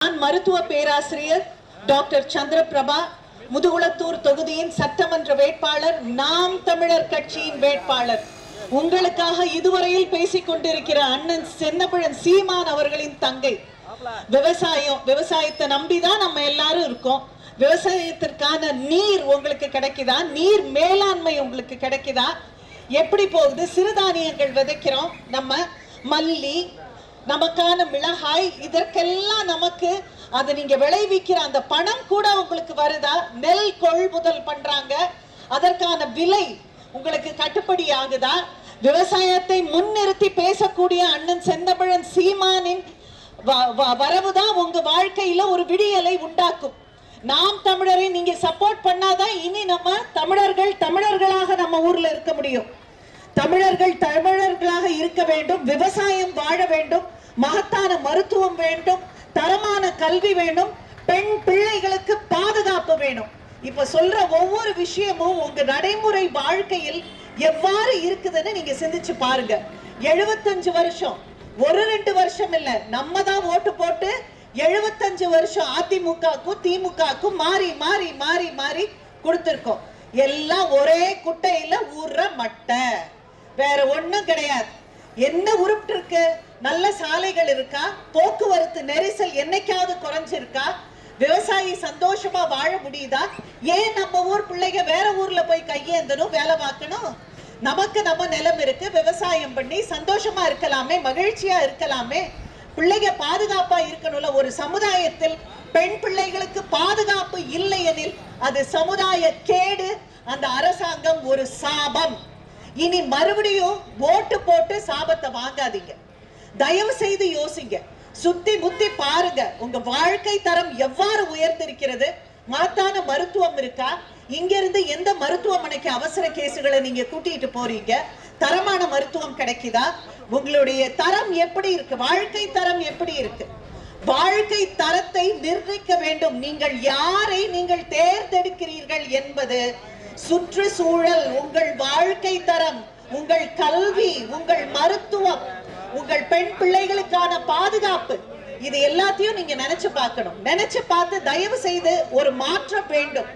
நான் மருத்துவ பேராசிரியர் டாக்டர் சந்திரபிரபா, முதுகுளத்தூர் தொகுதியின் சட்டமன்ற வேட்பாளர், நாம் தமிழர் கட்சியின் வேட்பாளர். உங்களுக்காக இதுவரையில் பேசிக் கொண்டிருக்கிற அண்ணன் சென்னபழன் சீமான் அவர்களின் தங்கை. விவசாயத்தை நம்பிதான் நம்ம எல்லாரும் இருக்கோம். விவசாயத்திற்கான நீர் உங்களுக்கு கிடைக்குதா? நீர் மேலாண்மை உங்களுக்கு கிடைக்குதா? எப்படி போகுது? சிறுதானியங்கள் விதைக்கிறோம், நம்ம மல்லி, நமக்கான மிளகாய், இதற்கெல்லாம் நமக்கு அதை நீங்க விளைவிக்கிற அந்த பணம் கூட உங்களுக்கு வருதா? நெல் கொள்முதல் பண்றாங்க, அதற்கான விலை உங்களுக்கு கட்டுப்படி ஆகுதா? விவசாயத்தை முன்னிறுத்தி பேசக்கூடிய அண்ணன் சென்னபழன் சீமானின் வரவுதான் உங்க வாழ்க்கையில ஒரு விடியலை உண்டாக்கும். நாம் தமிழரை நீங்க சப்போர்ட் பண்ணாதான் இனி நம்ம தமிழர்களாக நம்ம ஊர்ல இருக்க முடியும். தமிழர்களாக இருக்க வேண்டும், விவசாயம் வாழ வேண்டும், மகத்தான மருத்துவம் வேண்டும், தரமான கல்வி வேண்டும், பெண் பிள்ளைகளுக்கு பாதுகாப்பு வேணும். இப்ப சொல்ற ஒவ்வொரு விஷயமும் உங்க நடைமுறை வாழ்க்கையில் எவ்வாறு இருக்குதுன்னு நீங்க சிந்திச்சு பாருங்க. 75 வருஷம், ஒரு 2 வருஷம் இல்ல, நம்ம தான் ஓட்டு போட்டு 75 வருஷம் அதிமுகக்கும் திமுகக்கும் மாறி மாறி மாறி மாறி கொடுத்திருக்கோம். எல்லாம் ஒரே குட்டையில ஊர்ற மட்டை, வேற ஒண்ணும் கிடையாது. என்ன உருப்பிட்டு இருக்கு? நல்ல சாலைகள் இருக்கா? போக்குவரத்து நெரிசல் என்னைக்காவது குறைஞ்சிருக்கா? விவசாயி சந்தோஷமா வாழ முடியுதா? ஏன் நம்ம ஊர் பிள்ளைங்க வேற ஊர்ல போய் கையேந்தணும், வேலை பார்க்கணும்? நமக்கு நம்ம நிலம் இருக்கு, விவசாயம் பண்ணி சந்தோஷமா இருக்கலாமே, மகிழ்ச்சியா இருக்கலாமே. பிள்ளைங்க பாதுகாப்பா இருக்கணும்ல. ஒரு சமுதாயத்தில் பெண் பிள்ளைகளுக்கு பாதுகாப்பு இல்லை எனில் அது சமுதாய கேடு, அந்த அரசாங்கம் ஒரு சாபம். இனி மறுபடியும் ஓட்டு போட்டு சாபத்தை வாங்காதீங்க. தயவு செய்து யோசிங்க, சுத்தி முத்தி பாருங்க, உங்க வாழ்க்கை தரம் எவ்வாறு உயர்ந்திருக்கிறது. மகத்தான மருத்துவம் இருக்கா? இங்க இருந்து எந்த மருத்துவமனைக்கு அவசர கேசுகளை நீங்க கூட்டிட்டு போறீங்க? தரமான மருத்துவம் கிடைக்குதா? உங்களுடைய தரம் எப்படி இருக்கு? வாழ்க்கை தரம் எப்படி இருக்கு? வாழ்க்கை தரத்தை நிர்ணயிக்க வேண்டும். நீங்கள் யாரை நீங்கள் தேர்ந்தெடுக்கிறீர்கள் என்பது சுற்றுச்சூழல், உங்கள் வாழ்க்கை தரம், உங்கள் கல்வி, உங்கள் மருத்துவம், உங்கள் பெண் பிள்ளைகளுக்கான பாதுகாப்பு, இது எல்லாத்தையும் நீங்க நினைச்சு பார்க்கணும். நினைச்சு பார்த்து தயவு செய்து ஒரு மாற்றம் வேண்டும்.